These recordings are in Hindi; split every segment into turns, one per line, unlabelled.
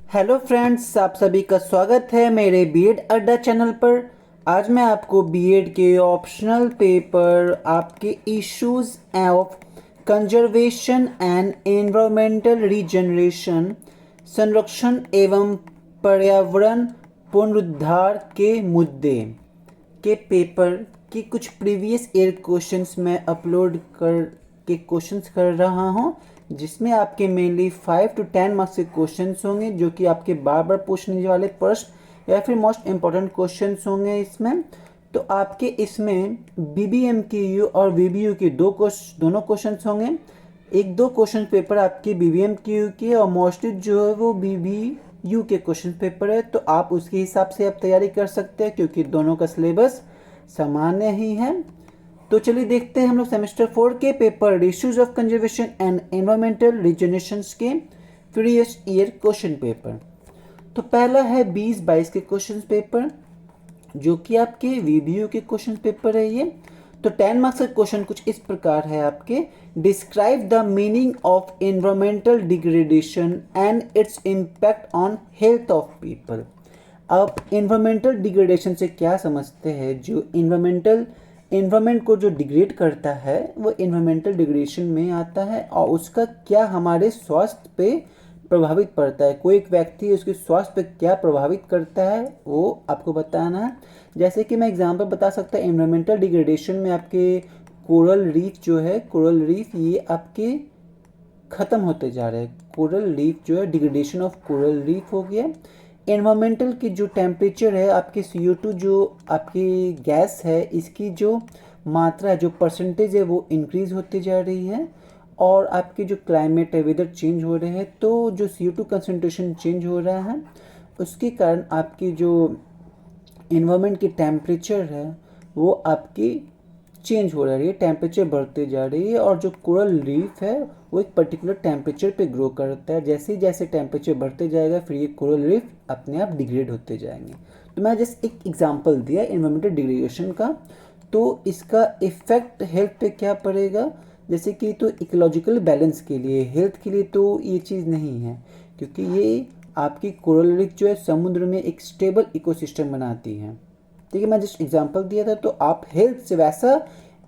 हेलो फ्रेंड्स, आप सभी का स्वागत है मेरे बीएड अड्डा चैनल पर। आज मैं आपको बीएड के ऑप्शनल पेपर आपके issues of conservation and environmental regeneration, संरक्षण एवं पर्यावरण पुनरुद्धार के मुद्दे के पेपर की कुछ प्रीवियस ईयर क्वेश्चंस मैं अपलोड कर के क्वेश्चंस कर रहा हूं, जिसमें आपके मेनली 5 to 10 मार्क्स के क्वेश्चंस होंगे जो कि आपके बार बार पूछने वाले प्रश्न या फिर मोस्ट इम्पोर्टेंट क्वेश्चंस होंगे इसमें। तो आपके इसमें बीबीएम के यू और वीबीयू के दोनों क्वेश्चंस होंगे। एक दो क्वेश्चन पेपर आपके बीबीएम के यू के और मोस्टली जो है वो बीबीयू के क्वेश्चन पेपर है, तो आप उसके हिसाब से आप तैयारी कर सकते हैं क्योंकि दोनों का सिलेबस सामान्य ही है। तो चलिए देखते हैं हम लोग सेमेस्टर 4 के paper issues of conservation and environmental regeneration के प्रीवियस ईयर क्वेश्चन पेपर। तो पहला है 20-22 के क्वेश्चन पेपर जो कि आपके वीबीयू के क्वेश्चन पेपर है ये। तो 10 मार्क्स का क्वेश्चन कुछ इस प्रकार है आपके। Describe the meaning of environmental degradation and its impact on health of people. अब एनवायरमेंटल डिग्रेडेशन से क्या समझते हैं? जो एनवायरमेंट को जो डिग्रेड करता है वो एनवायरमेंटल डिग्रेडेशन में आता है और उसका क्या हमारे स्वास्थ्य पे प्रभावित पड़ता है। कोई एक व्यक्ति उसके स्वास्थ्य पे क्या प्रभावित करता है वो आपको बताना है। जैसे कि मैं एग्जांपल बता सकता हूँ, एनवायरमेंटल डिग्रेडेशन में आपके कोरल रीफ जो है, कोरल रीफ ये आपके ख़त्म होते जा रहे हैं। कोरल रीफ जो है, डिग्रेडेशन ऑफ कोरल रीफ हो गया। एनवायरमेंटल की जो टेम्परेचर है, आपकी CO2 जो आपकी गैस है, इसकी जो मात्रा जो परसेंटेज है वो इंक्रीज़ होती जा रही है। और आपकी जो क्लाइमेट है, वेदर चेंज हो रहे हैं, तो जो CO2 कंसनट्रेशन चेंज हो रहा है उसके कारण आपकी जो इन्वायरमेंट की टेम्परेचर है वो आपकी चेंज हो रही है, टेम्परेचर बढ़ते जा रही है। और जो कोरल रीफ है वो एक पर्टिकुलर टेम्परेचर पे ग्रो करता है। जैसे जैसे टेम्परेचर बढ़ते जाएगा फिर ये कोरल रीफ अपने आप डिग्रेड होते जाएंगे। तो मैं जस्ट एक एग्जांपल दिया एनवायरमेंटल डिग्रेडेशन का। तो इसका इफेक्ट हेल्थ पे क्या पड़ेगा? जैसे कि तो इकोलॉजिकल बैलेंस के लिए, हेल्थ के लिए तो ये चीज़ नहीं है, क्योंकि ये आपकी कोरल रीफ जो है समुद्र में एक स्टेबल इकोसिस्टम बनाती है। ठीक है, मैं जस्ट एग्जांपल दिया था। तो आप हेल्थ से वैसा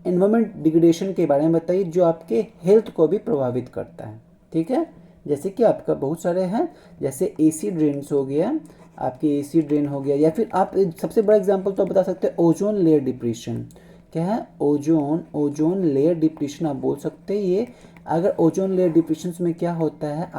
एनवायरमेंट डिग्रेडेशन के बारे में बताइए जो आपके हेल्थ को भी प्रभावित करता है। ठीक है, जैसे कि आपका बहुत सारे हैं, जैसे एसी ड्रेन्स हो गया, आपके एसी ड्रेन हो गया, या फिर आप सबसे बड़ा एग्जांपल तो आप बता सकते हैं ओजोन लेयर डिप्रेशन। क्या है? ओजोन लेयर डिप्रेशन आप बोल सकते हैं। ये अगर ओजोन लेयर डिप्रेशन में क्या होता है,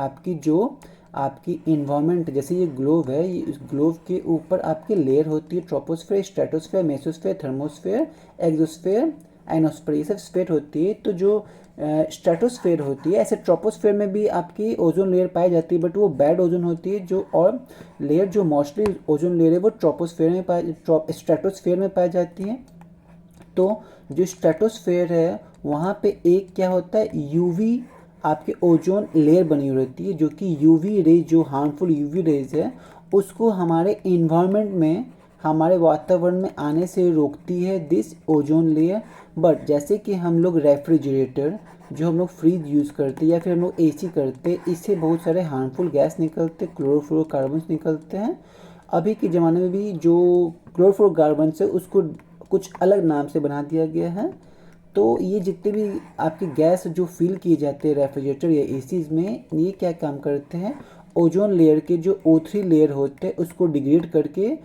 आपकी इन्वायरमेंट, जैसे ये ग्लोब है, ये इस ग्लोब के ऊपर आपकी लेयर होती है, troposphere, stratosphere, mesosphere, thermosphere, exosphere, ionosphere, ये सब स्फेयर होती है। तो जो स्ट्रेटोस्फेयर होती है, ऐसे ट्रोपोस्फेयर में भी आपकी ओजोन लेयर पाई जाती है, बट वो बैड ओजोन होती है। जो और लेयर जो मोस्टली ओजोन लेयर है वो स्ट्रेटोस्फेयर में पाई जाती है। तो जो स्ट्रेटोस्फेयर है वहाँ पे एक क्या होता है, यूवी आपके ओजोन लेयर बनी हुई रहती है, जो कि यूवी रेज, जो हार्मफुल यूवी रेज है उसको हमारे इन्वायरमेंट में, हमारे वातावरण में आने से रोकती है दिस ओजोन लेयर। बट जैसे कि हम लोग रेफ्रिजरेटर, जो हम लोग फ्रिज यूज़ करते हैं या फिर हम लोग एसी करते हैं, इससे बहुत सारे हार्मफुल गैस निकलते, क्लोरोफ्लोरोकार्बन्स निकलते हैं। अभी के ज़माने में भी जो क्लोरोफ्लोरोकार्बन्स है उसको कुछ अलग नाम से बना दिया गया है। तो ये जितने भी आपकी गैस जो फिल किए जाते हैं रेफ्रिजरेटर या एसीज में, ये क्या काम करते हैं, ओजोन लेयर के जो O3 लेयर होते हैं उसको डिग्रेड करके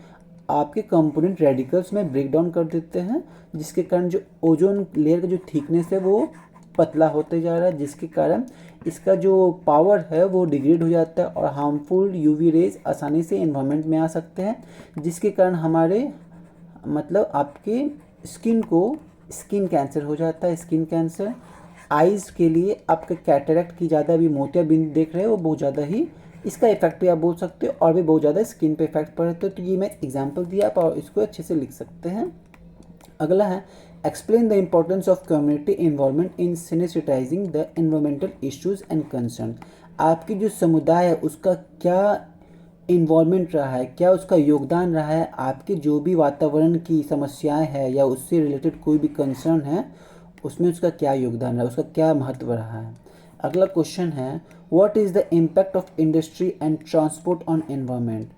आपके कंपोनेंट रेडिकल्स में ब्रेक डाउन कर देते हैं, जिसके कारण जो ओजोन लेयर का जो थिकनेस है वो पतला होते जा रहा है, जिसके कारण इसका जो पावर है वो डिग्रेड हो जाता है और हार्मफुल यूवी रेज आसानी से इन्वायरमेंट में आ सकते हैं, जिसके कारण हमारे मतलब आपके स्किन कैंसर हो जाता है। स्किन कैंसर, आइज़ के लिए आपके कैटरेक्ट की ज़्यादा भी मोतियाबिंद देख रहे हो वो बहुत ज़्यादा ही इसका इफेक्ट भी आप बोल सकते हो, और भी बहुत ज़्यादा स्किन पे इफेक्ट पड़ता है। तो ये मैं एग्जांपल दिया, आप और इसको अच्छे से लिख सकते हैं। अगला है explain the importance of community involvement in sensitising the environmental issues and concern. आपकी जो समुदाय है उसका क्या इन्वॉल्वमेंट रहा है, क्या उसका योगदान रहा है, आपके जो भी वातावरण की समस्याएं हैं या उससे रिलेटेड कोई भी कंसर्न है उसमें उसका क्या योगदान रहा है, उसका क्या महत्व रहा है। अगला क्वेश्चन है, what is the impact of industry and transport on environment.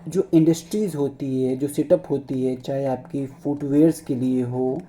जो इंडस्ट्रीज़ होती है, जो सेटअप होती है, चाहे आपकी फुटवेयर्स के लिए हो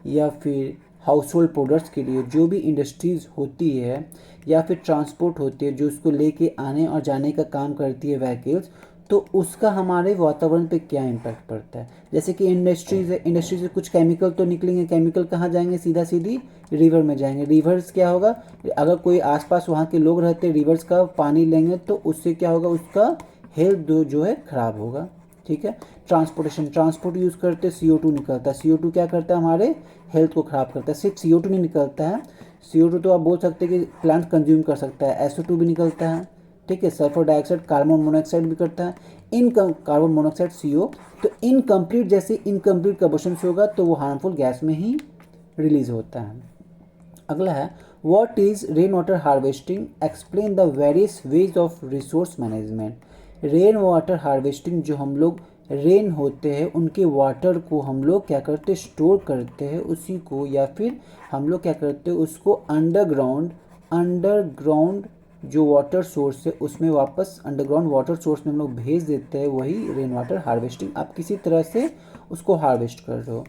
या फिर हाउस होल्ड प्रोडक्ट्स के लिए, जो भी इंडस्ट्रीज़ होती है या फिर ट्रांसपोर्ट होती है, जो उसको लेके आने और जाने का काम करती है व्हीकल्स, तो उसका हमारे वातावरण पे क्या इम्पैक्ट पड़ता है। जैसे कि इंडस्ट्रीज़ है, इंडस्ट्री से कुछ केमिकल तो निकलेंगे, केमिकल कहाँ जाएंगे, सीधा सीधी रिवर में जाएंगे। रिवर्स क्या होगा, अगर कोई आसपास वहाँ के लोग रहते रिवर्स का पानी लेंगे तो उससे क्या होगा, उसका हेल्थ जो है ख़राब होगा। ठीक है। ट्रांसपोर्टेशन, ट्रांसपोर्ट यूज़ करते CO2 निकलता है। CO2 क्या करता है, हमारे हेल्थ को ख़राब करता है। सिर्फ CO2 नहीं निकलता है, CO2 तो आप बोल सकते हैं कि प्लांट कंज्यूम कर सकता है, SO2 भी निकलता है। ठीक है। सल्फर डाइऑक्साइड, कार्बन मोनोऑक्साइड भी करता है। कार्बन मोनोऑक्साइड CO, तो इनकम्प्लीट, जैसे इनकम्प्लीट कंबशन से होगा तो वो हार्मफुल गैस में ही रिलीज होता है। अगला है, what is rain water harvesting, explain the various ways of resource management. Rain water harvesting, जो हम लोग रेन होते हैं उनके वाटर को हम लोग क्या करते हैं, स्टोर करते हैं उसी को, या फिर हम लोग क्या करते हैं उसको अंडरग्राउंड जो वाटर सोर्स है उसमें वापस अंडरग्राउंड वाटर सोर्स में हम लोग भेज देते हैं, वही रेन वाटर हार्वेस्टिंग। आप किसी तरह से उसको हार्वेस्ट कर रहे हो।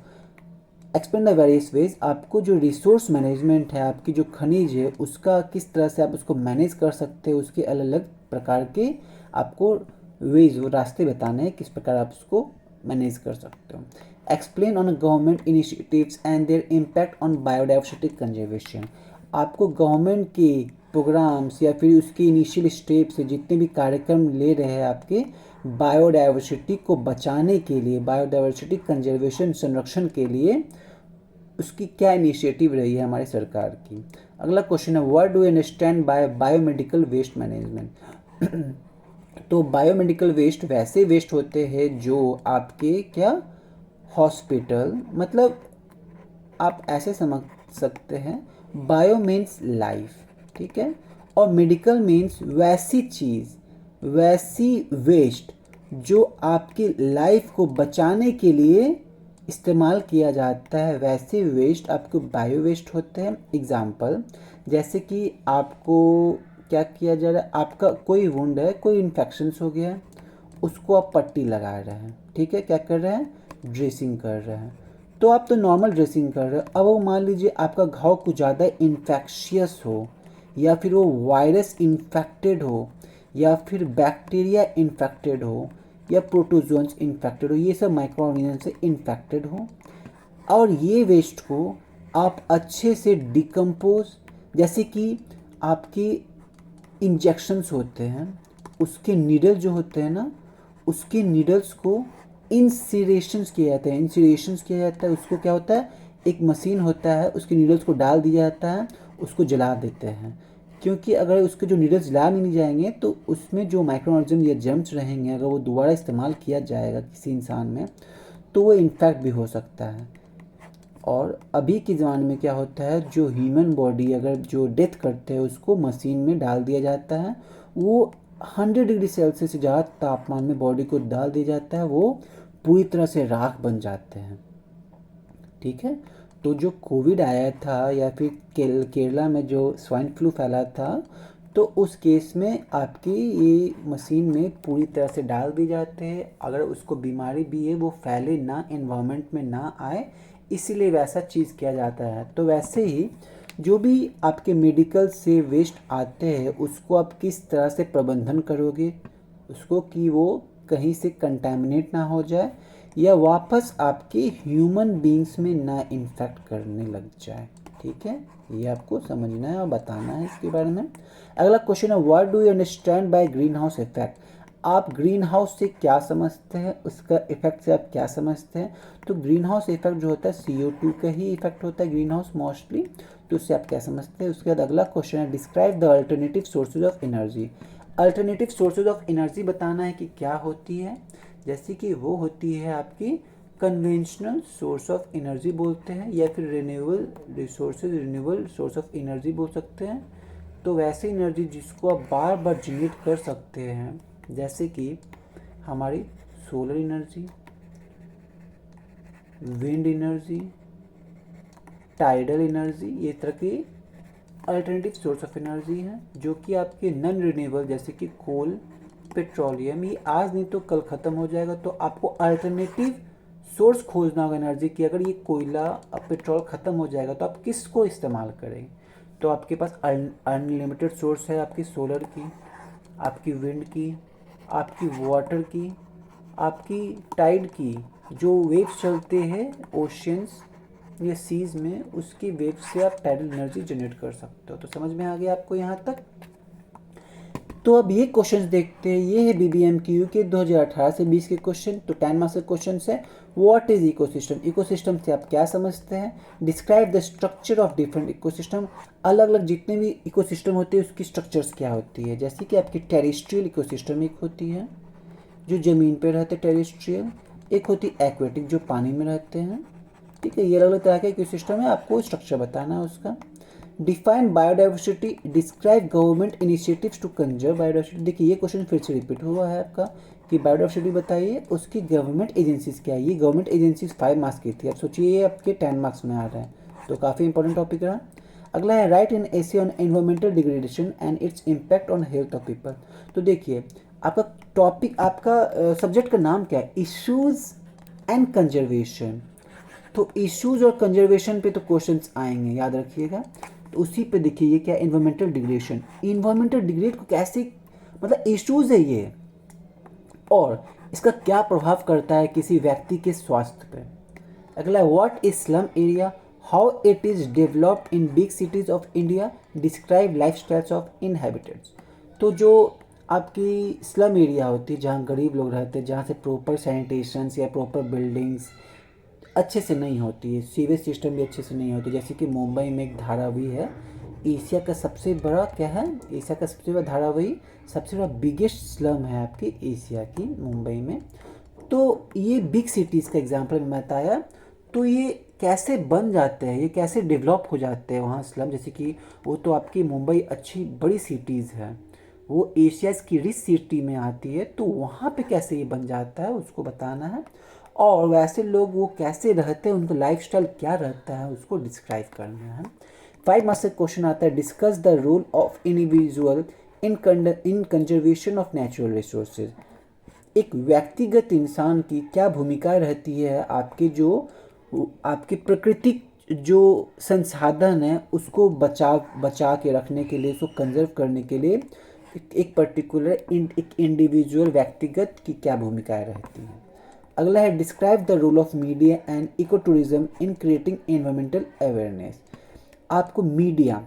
एक्सप्लेन द वेरियस वेज, आपको जो रिसोर्स मैनेजमेंट है, आपकी जो खनिज है उसका किस तरह से आप उसको मैनेज कर सकते हो, उसके अलग अलग प्रकार के आपको वेज, रास्ते बताने हैं किस प्रकार आप उसको मैनेज कर सकते हो। Explain on government initiatives and there impact on biodiversity conservation. आपको गवर्नमेंट के प्रोग्राम्स या फिर उसके इनिशियल स्टेप से जितने भी कार्यक्रम ले रहे हैं आपके बायोडाइवर्सिटी को बचाने के लिए, बायोडाइवर्सिटी कंजर्वेशन, संरक्षण के लिए उसकी क्या इनिशिएटिव रही है हमारी सरकार की। अगला क्वेश्चन है, what do you understand by biomedical waste management. तो बायोमेडिकल वेस्ट वैसे वेस्ट होते हैं जो आपके क्या, हॉस्पिटल, मतलब आप ऐसे समझ सकते हैं, बायो मीन्स लाइफ, ठीक है, और मेडिकल मीन्स वैसी चीज़, वैसी वेस्ट जो आपकी लाइफ को बचाने के लिए इस्तेमाल किया जाता है, वैसे वेस्ट आपको बायो वेस्ट होते हैं। एग्जाम्पल, जैसे कि आपको क्या किया जा रहा है, आपका कोई वुंड है, कोई इन्फेक्शंस हो गया है, उसको आप पट्टी लगा रहे हैं, ठीक है, क्या कर रहे हैं, ड्रेसिंग कर रहे हैं। तो आप तो नॉर्मल ड्रेसिंग कर रहे हो, अब वो मान लीजिए आपका घाव कुछ ज़्यादा इन्फेक्शियस हो, या फिर वो वायरस इन्फेक्टेड हो, या फिर बैक्टीरिया इन्फेक्टेड हो, या प्रोटोजोन्स इन्फेक्टेड हो, ये सब माइक्रो ऑर्गेनिज्म से इन्फेक्टेड हो, और ये वेस्ट को आप अच्छे से डिकम्पोज, जैसे कि आपके इंजेक्शंस होते हैं, उसके नीडल जो होते हैं ना, उसके नीडल्स को इंसिरेशंस किया जाता है, इंसिरेशंस किया जाता है, उसको क्या होता है, एक मशीन होता है, उसके नीडल्स को डाल दिया जाता है, उसको जला देते हैं। क्योंकि अगर उसके जो नीडल्स जला नहीं जाएंगे तो उसमें जो माइक्रो ऑर्गेनिज्म या जर्म्स रहेंगे, अगर वो दोबारा इस्तेमाल किया जाएगा किसी इंसान में तो वो इन्फेक्ट भी हो सकता है। और अभी के ज़माने में क्या होता है, जो ह्यूमन बॉडी अगर जो डेथ करते हैं उसको मशीन में डाल दिया जाता है, वो 100 डिग्री सेल्सियस से ज़्यादा तापमान में बॉडी को डाल दिया जाता है, वो पूरी तरह से राख बन जाते हैं। ठीक है। तो जो कोविड आया था या फिर केरला में जो स्वाइन फ्लू फैला था, तो उस केस में आपकी ये मशीन में पूरी तरह से डाल दी जाते हैं, अगर उसको बीमारी भी है वो फैले ना, एनवायरनमेंट में ना आए, इसीलिए वैसा चीज़ किया जाता है। तो वैसे ही जो भी आपके मेडिकल से वेस्ट आते हैं उसको आप किस तरह से प्रबंधन करोगे उसको, कि वो कहीं से कंटेमिनेट ना हो जाए या वापस आपके ह्यूमन बींग्स में ना इन्फेक्ट करने लग जाए। ठीक है, ये आपको समझना है और बताना है इसके बारे में। अगला क्वेश्चन है, what do you understand by green house effect. आप ग्रीन हाउस से क्या समझते हैं, उसका इफेक्ट से आप क्या समझते हैं। तो ग्रीन हाउस इफेक्ट जो होता है CO2 का ही इफेक्ट होता है ग्रीन हाउस मोस्टली, तो उससे आप क्या समझते हैं। उसके बाद अगला क्वेश्चन है, describe the alternative sources of energy. Alternative sources of energy बताना है कि क्या होती है। जैसे कि वो होती है आपकी कन्वेंशनल सोर्स ऑफ एनर्जी बोलते हैं, या फिर renewable resources, renewable source of energy बोल सकते हैं। तो वैसे एनर्जी जिसको आप बार बार जनरेट कर सकते हैं, जैसे कि हमारी solar energy, wind energy, tidal energy, ये तरह की अल्टरनेटिव सोर्स ऑफ एनर्जी हैं जो कि आपके नॉन रिन्यूएबल, जैसे कि कोल, पेट्रोलियम, ये आज नहीं तो कल ख़त्म हो जाएगा। तो आपको अल्टरनेटिव सोर्स खोजना होगा एनर्जी की। अगर ये कोयला पेट्रोल ख़त्म हो जाएगा तो आप किसको इस्तेमाल करेंगे? तो आपके पास अनलिमिटेड सोर्स है, आपकी सोलर की, आपकी विंड की, आपकी वाटर की, आपकी टाइड की, जो वेव्स चलते हैं ओशियंस या सीज में, उसकी वेव से आप टाइडल एनर्जी जनरेट कर सकते हो। तो समझ में आ गया आपको यहाँ तक? तो अब ये क्वेश्चंस देखते हैं। ये है BBMQ के 2018 से 20 के क्वेश्चन। तो 10 मार्क्स के क्वेश्चन है। What is ecosystem? इकोसिस्टम से आप क्या समझते हैं? Describe the structure of different ecosystem. अलग अलग जितने भी इकोसिस्टम होते हैं उसकी स्ट्रक्चर्स क्या होती है? जैसे कि आपकी टेरेस्ट्रियल इकोसिस्टम एक होती है जो ज़मीन पे रहते हैं, टेरेस्ट्रियल। एक होती है एक्वेटिक जो पानी में रहते हैं। ठीक है, ये अलग अलग तरह का इकोसिस्टम है, आपको स्ट्रक्चर बताना है उसका। Define biodiversity, describe government initiatives to conserve biodiversity. देखिए ये क्वेश्चन फिर से रिपीट हुआ है आपका कि बायोडाइवर्सिटी बताइए, उसकी गवर्नमेंट एजेंसीज क्या है। ये गवर्नमेंट एजेंसीज 5 मार्क्स की थी, अब सोचिए ये आपके 10 मार्क्स में आ रहा है, तो काफ़ी इंपॉर्टेंट टॉपिक रहा। अगला है right an essay on environmental degradation and its impact on health of people. तो देखिए आपका टॉपिक, आपका सब्जेक्ट का नाम क्या है? Issues and conservation. तो इश्यूज और कंजर्वेशन पे तो क्वेश्चंस आएंगे, याद रखिएगा। तो उसी पे देखिए ये क्या है? Environmental degradation. इन्वायरमेंटल डिग्रेड को कैसे, मतलब इश्यूज है ये, और इसका क्या प्रभाव करता है किसी व्यक्ति के स्वास्थ्य पे। अगला what is slum area, how it is developed in big cities of India, describe lifestyles of inhabitants. तो जो आपकी स्लम एरिया होती है जहाँ गरीब लोग रहते हैं, जहाँ से प्रॉपर सैनिटेशंस या प्रॉपर बिल्डिंग्स अच्छे से नहीं होती है, सीवेज सिस्टम भी अच्छे से नहीं होती, जैसे कि मुंबई में एक धारावी है, एशिया का सबसे बड़ा क्या है? एशिया का सबसे बड़ा धारावी, सबसे बड़ा बिगेस्ट स्लम है आपकी एशिया की, मुंबई में। तो ये बिग सिटीज़ का एग्जांपल मैं बताया। तो ये कैसे बन जाते हैं, ये कैसे डेवलप हो जाते हैं वहाँ स्लम, जैसे कि वो तो आपकी मुंबई अच्छी बड़ी सिटीज़ है, वो एशिया की रिच सिटी में आती है, तो वहाँ पे कैसे ये बन जाता है उसको बताना है। और वैसे लोग वो कैसे रहते हैं, उनका लाइफस्टाइल क्या रहता है, उसको डिस्क्राइब करना है। 5 मार्क्स से क्वेश्चन आता है discuss the role of individual in conservation of natural resources. एक व्यक्तिगत इंसान की क्या भूमिका रहती है आपके जो आपके प्राकृतिक जो संसाधन है उसको बचा के रखने के लिए, उसको कंजर्व करने के लिए एक पर्टिकुलर एक इंडिविजुअल व्यक्तिगत की क्या भूमिकाएं रहती हैं। अगला है describe the role of media and eco tourism in creating environmental awareness. आपको मीडिया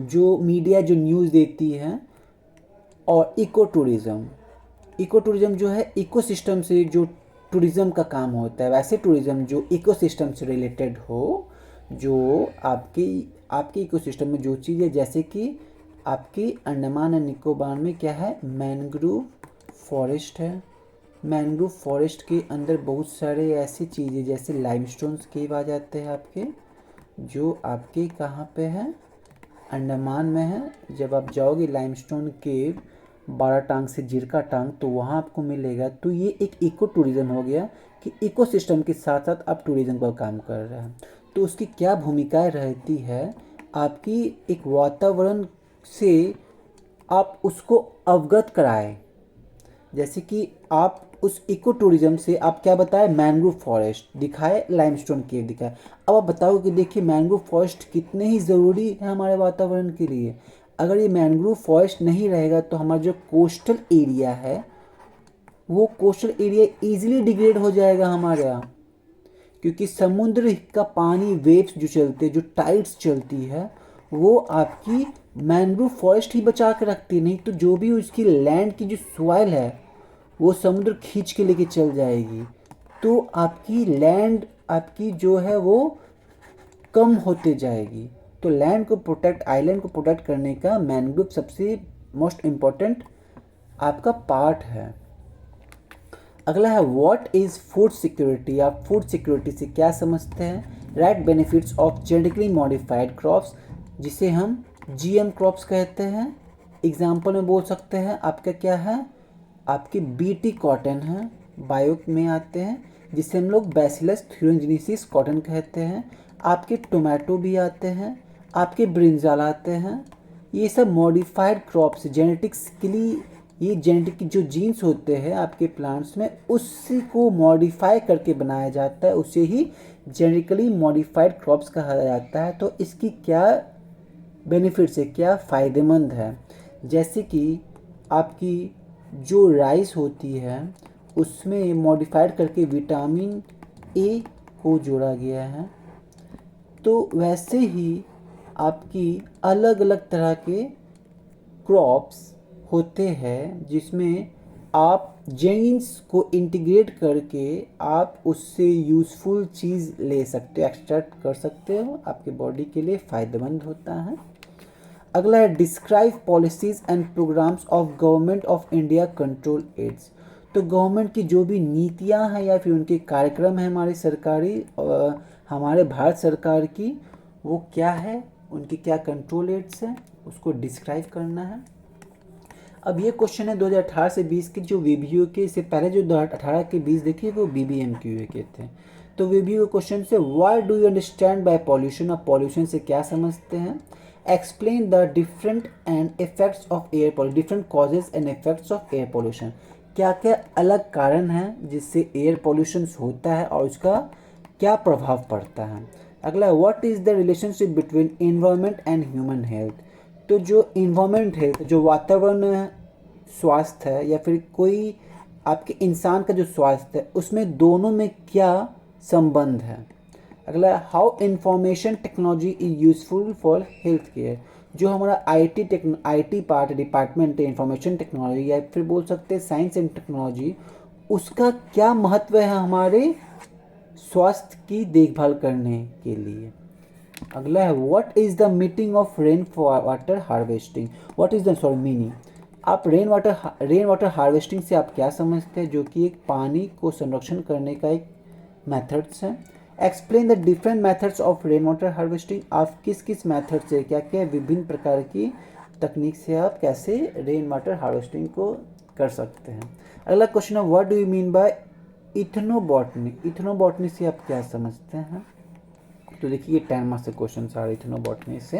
जो न्यूज़ देती है, और इको टूरिज्म जो है इकोसिस्टम से जो टूरिज्म का काम होता है, वैसे टूरिज्म जो इकोसिस्टम से रिलेटेड हो, जो आपके इकोसिस्टम में जो चीज़ है, जैसे कि आपकी अंडमान एंड निकोबार में क्या है? मैंग्रोव फॉरेस्ट है। मैंग्रोव फॉरेस्ट के अंदर बहुत सारे ऐसी चीज़ें जैसे लाइमस्टोन्स केव आ जाते हैं आपके, जो आपके कहाँ पे हैं? अंडमान में है। जब आप जाओगे लाइमस्टोन केव, 12 टांग से जीरका टांग, तो वहाँ आपको मिलेगा। तो ये एक इको टूरिज्म हो गया कि इकोसिस्टम के साथ साथ आप टूरिज्म का काम कर रहे हैं। तो उसकी क्या भूमिकाएं रहती है आपकी, एक वातावरण से आप उसको अवगत कराएं। जैसे कि आप उस इको टूरिज्म से आप क्या बताए? मैंग्रोव फॉरेस्ट दिखाए, लाइमस्टोन केव दिखाए। अब आप बताओ कि देखिए मैंग्रोव फॉरेस्ट कितने ही ज़रूरी है हमारे वातावरण के लिए। अगर ये मैंग्रोव फॉरेस्ट नहीं रहेगा तो हमारा जो कोस्टल एरिया है, वो कोस्टल एरिया इजीली डिग्रेड हो जाएगा हमारे यहाँ, क्योंकि समुद्र का पानी, वेव्स जो चलते, जो टाइड्स चलती है, वो आपकी मैंग्रोव फॉरेस्ट ही बचा के रखती है। नहीं तो जो भी उसकी लैंड की जो सॉइल है वो समुद्र खींच के लेके चल जाएगी, तो आपकी लैंड आपकी जो है वो कम होते जाएगी। तो लैंड को प्रोटेक्ट, आइलैंड को प्रोटेक्ट करने का मैंग्रोव सबसे मोस्ट इम्पॉर्टेंट आपका पार्ट है। अगला है व्हाट इज़ फूड सिक्योरिटी। आप फूड सिक्योरिटी से क्या समझते हैं? Right benefits of genetically modified crops, जिसे हम GM क्रॉप्स कहते हैं। एग्जाम्पल में बोल सकते हैं आपका क्या है? आपकी BT कॉटन है, बायो में आते हैं, जिसे हम लोग बैसिलस थ्यूरिंजिनेसिस कॉटन कहते हैं। आपके टोमेटो भी आते हैं, आपके ब्रिंजल आते हैं, ये सब मॉडिफाइड क्रॉप्स जेनेटिक्सली, ये जेनेटिक जो जीन्स होते हैं आपके प्लांट्स में उसी को मॉडिफाई करके बनाया जाता है, उसे ही जेनेटिकली मॉडिफाइड क्रॉप्स कहा जाता है। तो इसकी क्या बेनिफिट्स है, क्या फ़ायदेमंद है, जैसे कि आपकी जो राइस होती है उसमें मॉडिफाइड करके विटामिन ए को जोड़ा गया है। तो वैसे ही आपकी अलग अलग तरह के क्रॉप्स होते हैं जिसमें आप जीन्स को इंटीग्रेट करके आप उससे यूज़फुल चीज़ ले सकते हो, एक्सट्रैक्ट कर सकते हो, आपके बॉडी के लिए फ़ायदेमंद होता है। अगला है describe policies and programmes of government of India control AIDS. तो गवर्नमेंट की जो भी नीतियां हैं या फिर उनके कार्यक्रम हैं हमारी सरकारी हमारे भारत सरकार की, वो क्या है, उनकी क्या कंट्रोल एड्स हैं, उसको डिस्क्राइब करना है। अब ये क्वेश्चन है 2018 से 20 के जो वीबीओ के, इससे पहले जो 2018 के 20 देखिए वो बीबीएमक्यू के थे। तो वीबीओ क्वेश्चन से why do you understand bye pollution, आप पॉल्यूशन से क्या समझते हैं। Explain the different and effects of air pollution, different causes and effects of air pollution, क्या क्या अलग कारण हैं जिससे एयर पॉल्यूशन होता है और उसका क्या प्रभाव पड़ता है। अगला, what is the relationship between environment and human health. तो जो इन्वायरमेंट है, जो वातावरण स्वास्थ्य है या फिर कोई आपके इंसान का जो स्वास्थ्य है, उसमें दोनों में क्या संबंध है। अगला, how information technology is useful for health care. जो हमारा आईटी पार्ट डिपार्टमेंट है, इंफॉर्मेशन टेक्नोलॉजी या फिर बोल सकते हैं साइंस एंड टेक्नोलॉजी, उसका क्या महत्व है हमारे स्वास्थ्य की देखभाल करने के लिए। अगला है what is the meaning of rain water harvesting, what is the sorry meaning. आप रेन वाटर हार्वेस्टिंग से आप क्या समझते हैं, जो कि एक पानी को संरक्षण करने का एक मेथड्स है। Explain the different methods of rain water harvesting, आप किस किस मेथड से, क्या क्या विभिन्न प्रकार की तकनीक से आप कैसे रेन वाटर हार्वेस्टिंग को कर सकते हैं। अगला क्वेश्चन है what do you mean by ethnobotany, ethnobotany से आप क्या समझते हैं। तो देखिए 10 मार्क्स के क्वेश्चन आ रहे इथनोबॉटनी से।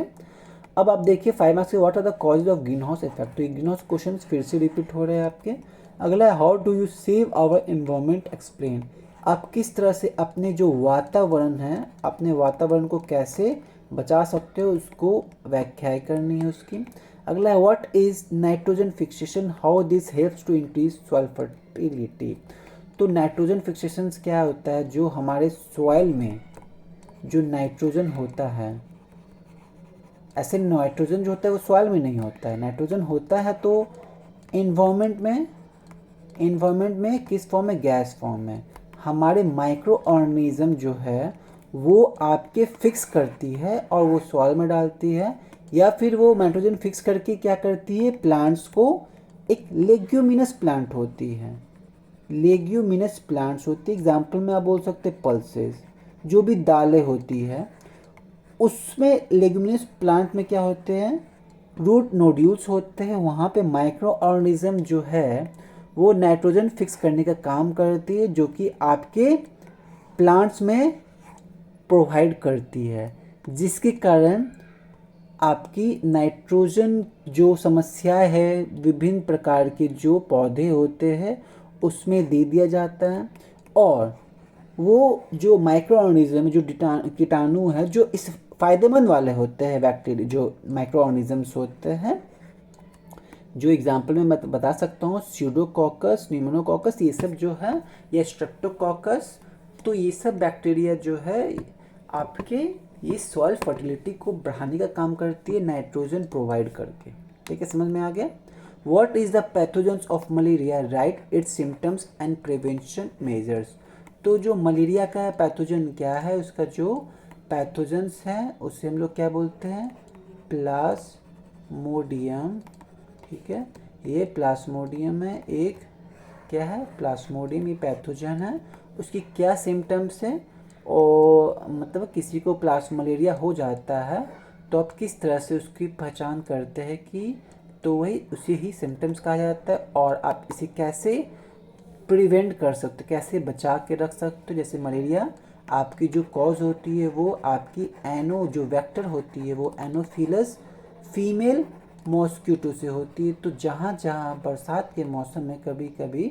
अब आप देखिए 5 मार्क्स के what are the causes of green house effect. तो ये ग्रीन हाउस क्वेश्चन फिर से रिपीट हो रहे हैं आपके। अगला है how do you save our environment, explain, आप किस तरह से अपने जो वातावरण है, अपने वातावरण को कैसे बचा सकते हो, उसको व्याख्या करनी है उसकी। अगला है what is nitrogen fixation, how this helps to increase soil fertility. तो नाइट्रोजन फिक्सेशन क्या होता है, जो हमारे सॉइल में जो नाइट्रोजन होता है, ऐसे नाइट्रोजन जो होता है वो सॉइल में नहीं होता है, नाइट्रोजन होता है तो इन्वायरमेंट में किस फॉर्म में, गैस फॉर्म में। हमारे माइक्रो ऑर्गेनिज्म जो है वो आपके फिक्स करती है और वो सॉइल में डालती है, या फिर वो नाइट्रोजन फिक्स करके क्या करती है, प्लांट्स को, एक लेग्यूमिनस प्लांट होती है, लेग्यूमिनस प्लांट्स होती है, एग्जाम्पल में आप बोल सकते हैं पल्सेस, जो भी दालें होती है उसमें लेग्यूमिनस प्लांट में क्या होते हैं, रूट नोड्यूल्स होते हैं, वहाँ पे माइक्रो ऑर्गेनिज्म जो है वो नाइट्रोजन फिक्स करने का काम करती है, जो कि आपके प्लांट्स में प्रोवाइड करती है, जिसके कारण आपकी नाइट्रोजन जो समस्या है विभिन्न प्रकार के जो पौधे होते हैं उसमें दे दिया जाता है, और वो जो माइक्रो ऑर्गेनिज्म जो कीटाणु है जो इस फायदेमंद वाले होते हैं, बैक्टीरिया जो माइक्रो ऑर्गेनिजम्स होते हैं, जो एग्जांपल में मैं बता सकता हूँ स्यूडोकोकस, न्यूमोनोकोकस, ये सब जो है, या स्ट्रेप्टोकोकस, तो ये सब बैक्टीरिया जो है आपके ये सॉइल फर्टिलिटी को बढ़ाने का काम करती है नाइट्रोजन प्रोवाइड करके। ठीक है, समझ में आ गया। What is the pathogens of malaria, right it's symptoms and prevention measures. तो जो मलेरिया का पैथोजन क्या है, उसका जो पैथोजेंस है उसे हम लोग क्या बोलते हैं, प्लाज्मोडियम। ठीक है, ये प्लाज्मोडियम है, एक क्या है प्लाज्मोडियम, ये पैथोजन है, उसकी क्या सिम्टम्स है, और मतलब किसी को मलेरिया हो जाता है तो आप किस तरह से उसकी पहचान करते हैं कि, तो वही उसी ही सिम्टम्स कहा जाता है, और आप इसे कैसे प्रिवेंट कर सकते, कैसे बचा के रख सकते हो, जैसे मलेरिया आपकी जो कॉज होती है वो आपकी एनो जो वेक्टर होती है वो एनोफिलस फीमेल मॉस्क्यूटो से होती है। तो जहाँ जहाँ बरसात के मौसम में कभी कभी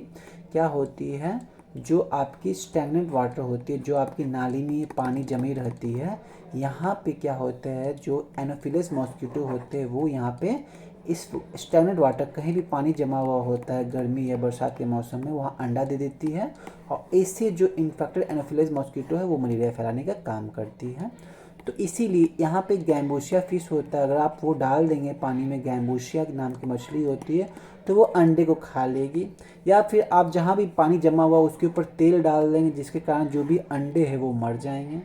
क्या होती है, जो आपकी स्टैग्नेंट वाटर होती है, जो आपकी नाली में पानी जमी रहती है, यहाँ पे क्या होता है, जो एनोफिलस मॉस्क्यूटो होते हैं वो यहाँ पे इस स्टैग्नेंट वाटर, कहीं भी पानी जमा हुआ होता है गर्मी या बरसात के मौसम में, वहाँ अंडा दे देती है और इससे जो इन्फेक्टेड एनोफिलस मॉस्क्यूटो है वो मलेरिया फैलाने का काम करती है। तो इसीलिए यहाँ पे गैम्बूशिया फिश होता है, अगर आप वो डाल देंगे पानी में, गैम्बूशिया नाम की मछली होती है, तो वो अंडे को खा लेगी। या फिर आप जहाँ भी पानी जमा हुआ उसके ऊपर तेल डाल देंगे, जिसके कारण जो भी अंडे हैं वो मर जाएंगे,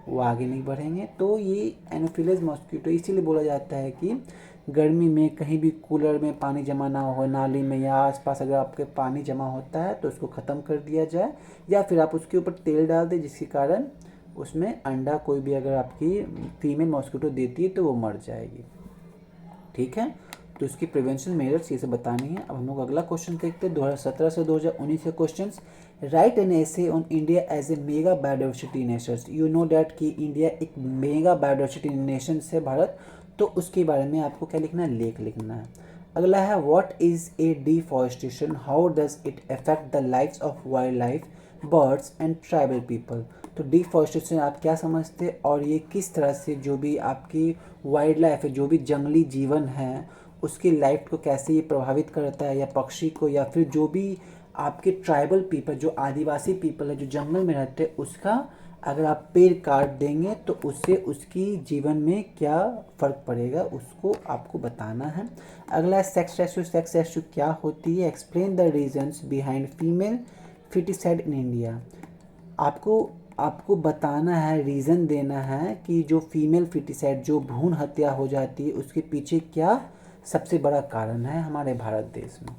वो आगे नहीं बढ़ेंगे। तो ये एनोफिलस मॉस्क्यूटो, इसीलिए बोला जाता है कि गर्मी में कहीं भी कूलर में पानी जमा ना हो, नाली में या आसपास अगर आपके पानी जमा होता है तो उसको ख़त्म कर दिया जाए, या फिर आप उसके ऊपर तेल डाल दें, जिसके कारण उसमें अंडा कोई भी अगर आपकी फीमेल मॉस्क्यूटो देती है तो वो मर जाएगी। ठीक है, तो इसकी प्रिवेंशन मेजर्स ये सब बतानी है। अब हम लोग अगला क्वेश्चन देखते हैं 2017 से 2019 के questions. Write an essay on India as a mega biodiversity nation. You know that कि इंडिया एक मेगा बायोडाइवर्सिटी नेशन है भारत, तो उसके बारे में आपको क्या लिखना है, लेख लिखना है। अगला है what is a deforestation, how does it affect the lives of wild life, birds and tribal people. तो डिफॉरेस्टेशन आप क्या समझते हैं और ये किस तरह से जो भी आपकी वाइल्ड लाइफ है, जो भी जंगली जीवन है, उसकी लाइफ को कैसे ये प्रभावित करता है, या पक्षी को, या फिर जो भी आपके ट्राइबल पीपल, जो आदिवासी पीपल है जो जंगल में रहते हैं, उसका अगर आप पेड़ काट देंगे तो उससे उसकी जीवन में क्या फ़र्क पड़ेगा, उसको आपको बताना है। अगला सेक्स रेशियो। सेक्स रेशियो क्या होती है, explain the reasons behind female foeticide in India. आपको आपको बताना है, रीज़न देना है कि जो फीमेल फिटिसाइड, जो भ्रूण हत्या हो जाती है, उसके पीछे क्या सबसे बड़ा कारण है हमारे भारत देश में।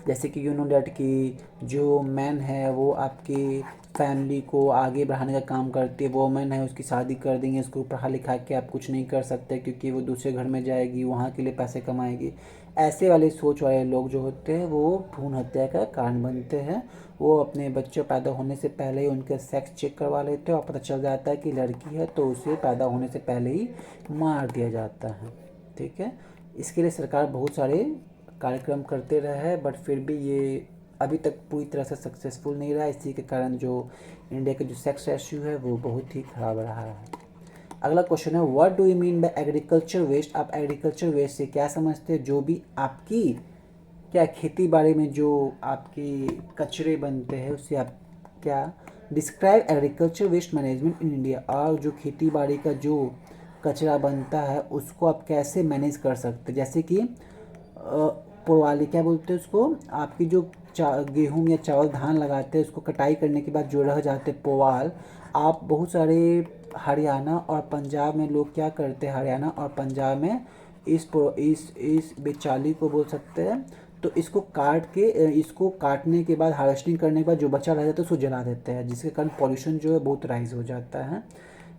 जैसे कि यू नो डैट कि जो मैन है वो आपकी फैमिली को आगे बढ़ाने का काम करती है, वो मैन है उसकी शादी कर देंगे, उसको पढ़ा लिखा के आप कुछ नहीं कर सकते क्योंकि वो दूसरे घर में जाएगी, वहाँ के लिए पैसे कमाएगी। ऐसे वाले सोच वाले लोग जो होते हैं वो भ्रूण हत्या का कारण बनते हैं। वो अपने बच्चे पैदा होने से पहले ही उनका सेक्स चेक करवा लेते हैं और पता चल जाता है कि लड़की है तो उसे पैदा होने से पहले ही मार दिया जाता है। ठीक है, इसके लिए सरकार बहुत सारे कार्यक्रम करते रहे हैं, बट फिर भी ये अभी तक पूरी तरह से सक्सेसफुल नहीं रहा। इसी के कारण जो इंडिया का जो सेक्स रेशियो है वो बहुत ही खराब रहा है। अगला क्वेश्चन है what do you mean by agriculture waste. आप एग्रीकल्चर वेस्ट से क्या समझते हैं, जो भी आपकी क्या खेती बाड़ी में जो आपके कचरे बनते हैं उससे आप क्या। Describe agriculture waste management in India. और जो खेती बाड़ी का जो कचरा बनता है उसको आप कैसे मैनेज कर सकते हैं, जैसे कि पुरवाली क्या बोलते हैं उसको, आपकी जो गेहूँ या चावल धान लगाते हैं उसको कटाई करने के बाद जो रह जाते हैं पुआल, आप बहुत सारे हरियाणा और पंजाब में लोग क्या करते हैं, हरियाणा और पंजाब में इस बेचाली को बोल सकते हैं, तो इसको काट के इसको काटने के बाद हार्वेस्टिंग करने के बाद जो बचा रह जाता है उसको जला देते हैं, जिसके कारण पॉल्यूशन जो है बहुत राइज हो जाता है।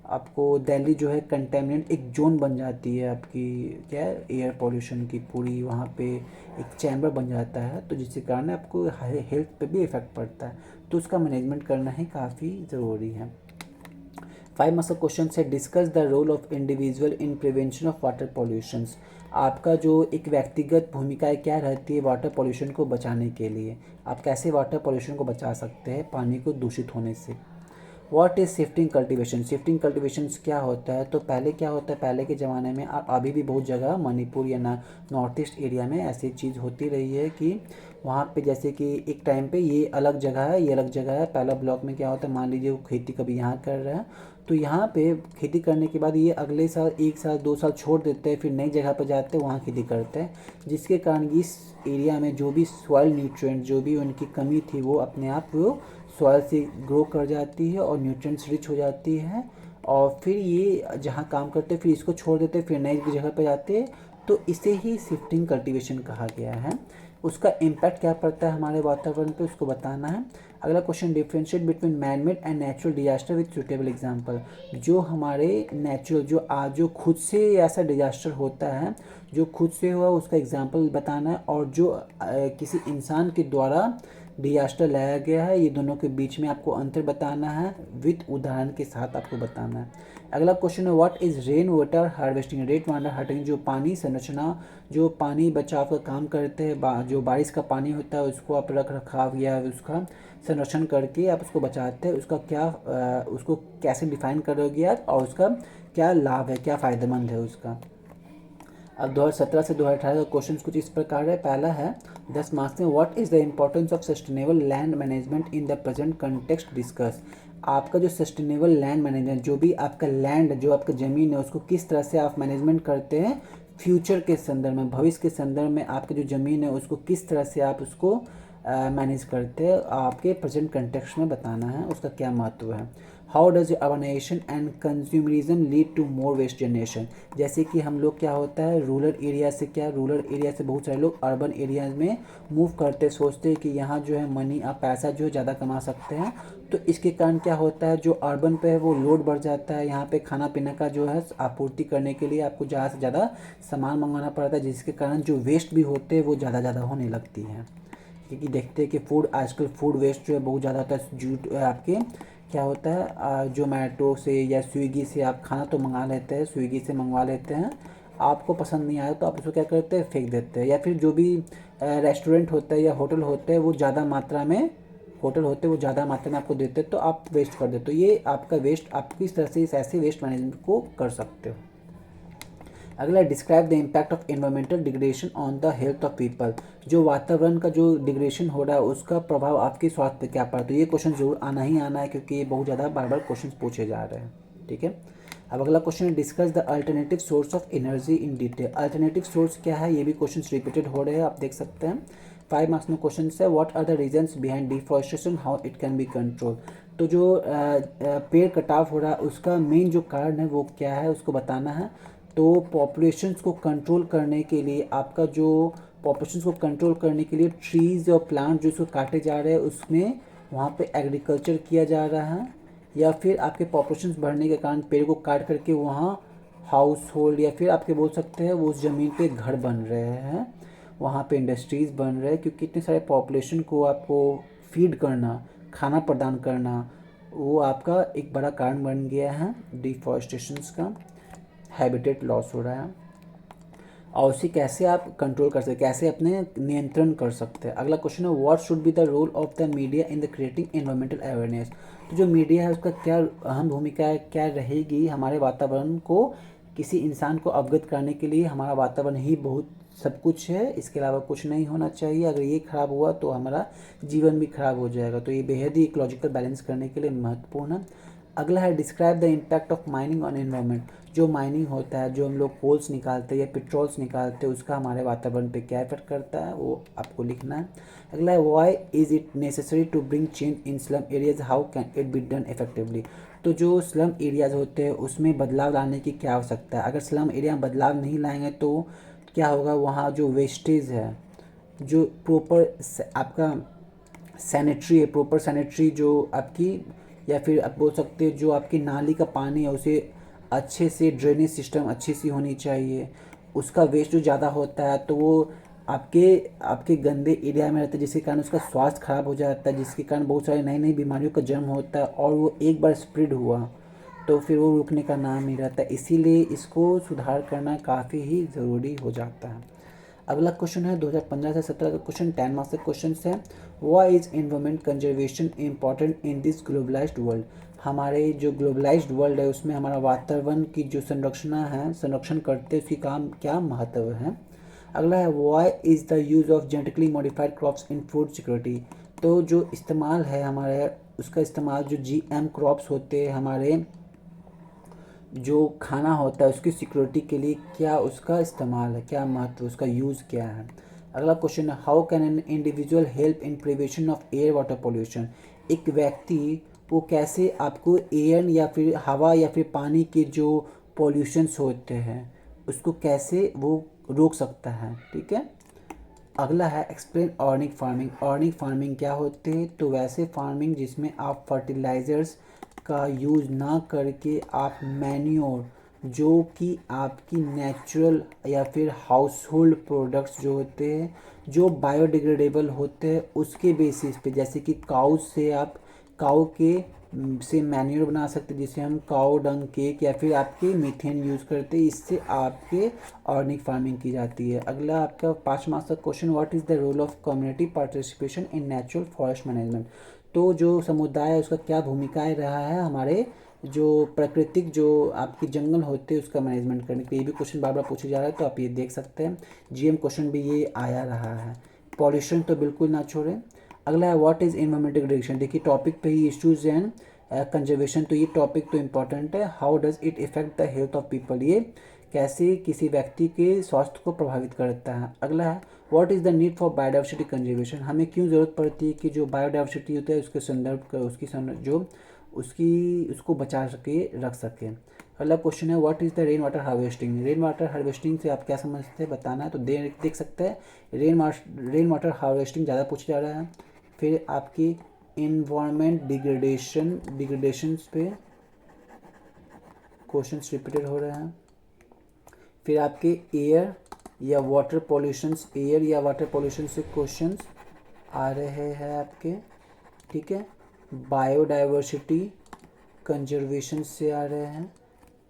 आपको दिल्ली जो है कंटेमिनेंट एक जोन बन जाती है आपकी क्या है एयर पॉल्यूशन की पूरी, वहाँ पे एक चैम्बर बन जाता है, तो जिसके कारण आपको हेल्थ पे भी इफ़ेक्ट पड़ता है। तो उसका मैनेजमेंट करना ही काफ़ी ज़रूरी है। 5 मार्क्स क्वेश्चन से discuss the role of individual in prevention of water pollutions. आपका जो एक व्यक्तिगत भूमिका क्या रहती है वाटर पॉल्यूशन को बचाने के लिए, आप कैसे वाटर पॉल्यूशन को बचा सकते हैं पानी को दूषित होने से। What is shifting cultivation. Shifting cultivation क्या होता है, तो पहले क्या होता है, पहले के ज़माने में अभी भी बहुत जगह मणिपुर या नॉर्थ ईस्ट एरिया में ऐसी चीज़ होती रही है कि वहाँ पे जैसे कि एक टाइम पे ये अलग जगह है, ये अलग जगह है। पहला ब्लॉक में क्या होता है, मान लीजिए वो खेती कभी यहाँ कर रहे हैं, तो यहाँ पे खेती करने के बाद ये अगले साल 1 साल 2 साल छोड़ देते हैं, फिर नई जगह पर जाते हैं, वहाँ खेती करते हैं, जिसके कारण इस एरिया में जो भी सॉइल न्यूट्रिएंट जो भी उनकी कमी थी वो अपने आप वो सॉइल से ग्रो कर जाती है और न्यूट्रिएंट्स रिच हो जाती है, और फिर ये जहाँ काम करते फिर इसको छोड़ देते, फिर नई जगह पर जाते, तो इसे ही शिफ्टिंग कल्टीवेशन कहा गया है। उसका इम्पैक्ट क्या पड़ता है हमारे वातावरण पे, उसको बताना है। अगला question, differentiate between man made and natural disaster with suitable example. जो हमारे नेचुरल जो खुद से ऐसा डिजास्टर होता है, जो खुद से हुआ उसका एग्जांपल बताना है, और जो किसी इंसान के द्वारा डिजास्टर लाया गया है। ये दोनों के बीच में आपको अंतर बताना है, विद उदाहरण के साथ आपको बताना है। अगला क्वेश्चन है what is rain water harvesting. Rain water harvesting जो पानी संरचना, जो पानी बचाव का काम करते हैं, जो बारिश का पानी होता है उसको आप रख रखाव या उसका संरक्षण करके आप उसको बचाते हैं, उसका क्या उसको कैसे डिफाइन करोगे आप, और उसका क्या लाभ है, क्या फ़ायदेमंद है उसका। अब 2017 से 2018 का क्वेश्चन कुछ इस प्रकार है। पहला है 10 मार्क्स में, what is the importance of sustainable land management in the present context discuss. आपका जो सस्टेनेबल लैंड मैनेजमेंट, जो भी आपका लैंड, जो आपका ज़मीन है, उसको किस तरह से आप मैनेजमेंट करते हैं फ्यूचर के संदर्भ में, भविष्य के संदर्भ में आपकी जो ज़मीन है उसको किस तरह से आप उसको मैनेज करते हैं, आपके प्रेजेंट कंटेक्स्ट में बताना है, उसका क्या महत्व है। How does urbanisation and consumerism lead to more waste generation. जैसे कि हम लोग क्या होता है रूरल एरिया से, क्या रूरल एरिया से बहुत सारे लोग अर्बन एरियाज में मूव करते, सोचते हैं कि यहाँ जो है मनी, आप पैसा जो है ज़्यादा कमा सकते हैं। तो इसके कारण क्या होता है, जो अर्बन पे है वो लोड बढ़ जाता है। यहाँ पे खाना पीना का जो है आपूर्ति करने के लिए आपको ज़्यादा से ज़्यादा सामान मंगवाना पड़ता है, जिसके कारण जो वेस्ट भी होते हैं वो ज़्यादा होने लगती है। क्योंकि देखते हैं कि फूड, आजकल फूड वेस्ट जो है बहुत ज़्यादा होता है। जूट आपके क्या होता है, जोमेटो से या स्विगी से आप खाना तो मंगा लेते हैं, स्विगी से मंगवा लेते हैं, आपको पसंद नहीं आया तो आप उसको क्या करते हैं, फेंक देते हैं। या फिर जो भी रेस्टोरेंट होता है या होटल होते हैं वो ज़्यादा मात्रा में, आपको देते हैं तो आप वेस्ट कर देते हो। ये आपका वेस्ट, आप किस तरह से इस ऐसे वेस्ट मैनेजमेंट को कर सकते हो। अगला, describe the impact of environmental degradation on the health of people. जो वातावरण का जो डिग्रेडेशन हो रहा है उसका प्रभाव आपके स्वास्थ्य पर क्या पड़ा। तो ये क्वेश्चन जरूर आना ही आना है, क्योंकि ये बहुत ज़्यादा बार बार क्वेश्चन पूछे जा रहे हैं। ठीक है, अब अगला क्वेश्चन है discuss the alternative source of energy in detail. Alternative source क्या है, ये भी क्वेश्चन रिपीटेड हो रहे हैं, आप देख सकते हैं। 5 मार्क्स में क्वेश्चन है what are the reasons behind deforestation, how it can be control. तो जो पेड़ कटाव हो रहा है उसका मेन जो कारण है वो क्या है, उसको बताना है। तो पॉपुलेशंस को कंट्रोल करने के लिए, आपका जो पॉपुलेशंस को कंट्रोल करने के लिए ट्रीज़ और प्लांट जो इसको काटे जा रहे हैं उसमें वहाँ पे एग्रीकल्चर किया जा रहा है, या फिर आपके पॉपुलेशंस बढ़ने के कारण पेड़ को काट करके वहाँ हाउस होल्ड, या फिर आपके बोल सकते हैं वो उस ज़मीन पे घर बन रहे हैं, वहाँ पे इंडस्ट्रीज़ बन रहे हैं। क्योंकि इतने सारे पॉपुलेशन को आपको फीड करना, खाना प्रदान करना, वो आपका एक बड़ा कारण बन गया है डिफॉरेस्टेशंस का, हैबिटेट लॉस हो रहा है। और उसे कैसे आप कंट्रोल कर सकते, कैसे अपने नियंत्रण कर सकते हैं। अगला क्वेश्चन है what should be the role of the media in the creating environmental awareness. तो जो मीडिया है उसका क्या अहम भूमिका है, क्या रहेगी हमारे वातावरण को, किसी इंसान को अवगत करने के लिए। हमारा वातावरण ही बहुत सब कुछ है, इसके अलावा कुछ नहीं होना चाहिए। अगर ये खराब हुआ तो हमारा जीवन भी खराब हो जाएगा। तो ये बेहद ही इकोलॉजिकल बैलेंस करने के लिए महत्वपूर्ण है। अगला है describe the impact of mining on environment. जो माइनिंग होता है, जो हम लोग कोल्स निकालते हैं या पेट्रोल्स निकालते हैं, उसका हमारे वातावरण पे क्या इफेक्ट करता है वो आपको लिखना है। अगला है why is it necessary to bring change in slum areas, how can it be done effectively. तो जो स्लम एरियाज होते हैं उसमें बदलाव लाने की क्या आवश्यकता है। अगर स्लम एरिया में बदलाव नहीं लाएंगे तो क्या होगा, वहाँ जो वेस्टेज है, जो प्रॉपर आपका सैनिटरी है, प्रॉपर सैनिटरी जो आपकी, या फिर आप बोल सकते हैं जो आपकी नाली का पानी है उसे अच्छे से ड्रेनेज सिस्टम अच्छी सी होनी चाहिए। उसका वेस्ट जो ज़्यादा होता है तो वो आपके आपके गंदे एरिया में रहता है, जिसके कारण उसका स्वास्थ्य खराब हो जाता है, जिसके कारण बहुत सारी नई नई बीमारियों का जन्म होता है। और वो एक बार स्प्रेड हुआ तो फिर वो रुकने का नाम नहीं रहता। इसीलिए इसको सुधार करना काफ़ी ही ज़रूरी हो जाता है। अगला क्वेश्चन है 2015 से 17 का क्वेश्चन, 10 मार्क्स का क्वेश्चन है why is environment conservation important in this globalised world. हमारे जो ग्लोबलाइज्ड वर्ल्ड है उसमें हमारा वातावरण की जो संरक्षण करते उसकी काम क्या महत्व है। अगला है why is the use of genetically modified crops in food security. तो जो इस्तेमाल है हमारे, उसका इस्तेमाल जो जीएम क्रॉप्स होते हैं हमारे, जो खाना होता है उसकी सिक्योरिटी के लिए क्या उसका इस्तेमाल है, क्या महत्व, उसका यूज़ क्या है। अगला क्वेश्चन है how can an individual help in prevention of air water pollution. एक व्यक्ति वो कैसे आपको एयर या फिर हवा या फिर पानी के जो पॉल्यूशंस होते हैं उसको कैसे वो रोक सकता है। ठीक है, अगला है explain organic farming. Organic farming क्या होते हैं, तो वैसे फार्मिंग जिसमें आप फर्टिलाइज़र्स का यूज़ ना करके आप मैन्योर जो कि आपकी नेचुरल या फिर हाउस होल्ड प्रोडक्ट्स जो होते हैं जो बायोडिग्रेडेबल होते हैं उसके बेसिस पे, जैसे कि काउ से आप काउ के से मैन्योर बना सकते हैं, जिसे हम काउ डंग केक, या फिर आपके मीथेन यूज़ करते हैं, इससे आपके ऑर्गेनिक फार्मिंग की जाती है। अगला आपका 5 मार्क्स का question, what is the role of community participation in natural forest management. तो जो समुदाय है उसका क्या भूमिकाएं रहा है हमारे जो प्राकृतिक जो आपके जंगल होते हैं उसका मैनेजमेंट करने के लिए। ये भी क्वेश्चन बार बार पूछे जा रहा है, तो आप ये देख सकते हैं। जीएम क्वेश्चन भी ये आया रहा है। पॉल्यूशन तो बिल्कुल ना छोड़ें। अगला है व्हाट इज़ एनवायरमेंटल डिग्रेडेशन। देखिए टॉपिक पे ही इश्यूज एंड कंजर्वेशन, तो ये टॉपिक तो इम्पॉर्टेंट है। How does it effect the health of people, ये कैसे किसी व्यक्ति के स्वास्थ्य को प्रभावित करता है। अगला है what is the need for biodiversity conservation, हमें क्यों ज़रूरत पड़ती है कि जो बायोडाइवर्सिटी होता है उसके संदर्भ जो उसको बचा सके, रख सके। अगला क्वेश्चन है what is the rain water harvesting. Rain water harvesting से आप क्या समझते हैं बताना है, तो देख सकते हैं। रेन वाटर हार्वेस्टिंग ज़्यादा पूछा जा रहा है। फिर आपकी इन्वायरमेंट डिग्रेडेशन पे क्वेश्चंस रिपीटेड हो रहे हैं। फिर आपके एयर या वाटर पॉल्यूशन से क्वेश्चंस आ रहे हैं आपके, ठीक है। बायोडाइवर्सिटी कंजर्वेशन से आ रहे हैं,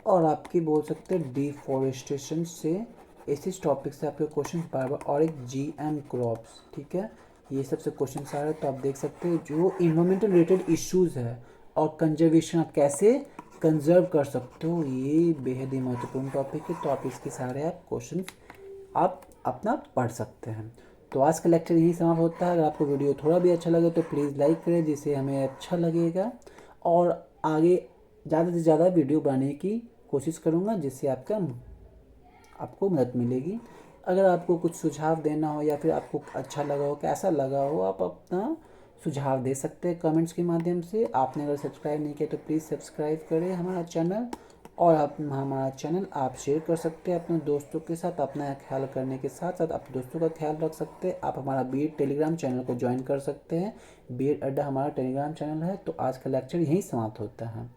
और आपके बोल सकते हैं डिफॉरेस्टेशन से। इस टॉपिक से आपके क्वेश्चन बार बार, और एक जीएम क्रॉप्स, ठीक है, ये सबसे क्वेश्चन आ रहे हैं। तो आप देख सकते हैं जो इन्वायरमेंटल रिलेटेड इश्यूज है और कंजर्वेशन आप कैसे कंजर्व कर सकते हो, ये बेहद ही महत्वपूर्ण टॉपिक है। तो आप इसके सारे आप क्वेश्चन आप अपना पढ़ सकते हैं। तो आज का लेक्चर यही समाप्त होता है। अगर आपको वीडियो थोड़ा भी अच्छा लगे तो प्लीज़ लाइक करें, जिससे हमें अच्छा लगेगा, और आगे ज़्यादा से ज़्यादा वीडियो बनाने की कोशिश करूँगा, जिससे आपको मदद मिलेगी। अगर आपको कुछ सुझाव देना हो या फिर आपको अच्छा लगा हो, कैसा लगा हो, आप अपना सुझाव दे सकते हैं कमेंट्स के माध्यम से। आपने अगर सब्सक्राइब नहीं किया तो प्लीज़ सब्सक्राइब करें हमारा चैनल, और आप हमारा चैनल आप शेयर कर सकते हैं अपने दोस्तों के साथ। अपना ख्याल करने के साथ साथ आप दोस्तों का ख्याल रख सकते हैं। आप हमारा बीएड टेलीग्राम चैनल को ज्वाइन कर सकते हैं। बीएड अड्डा हमारा टेलीग्राम चैनल है। तो आज का लेक्चर यहीं समाप्त होता है।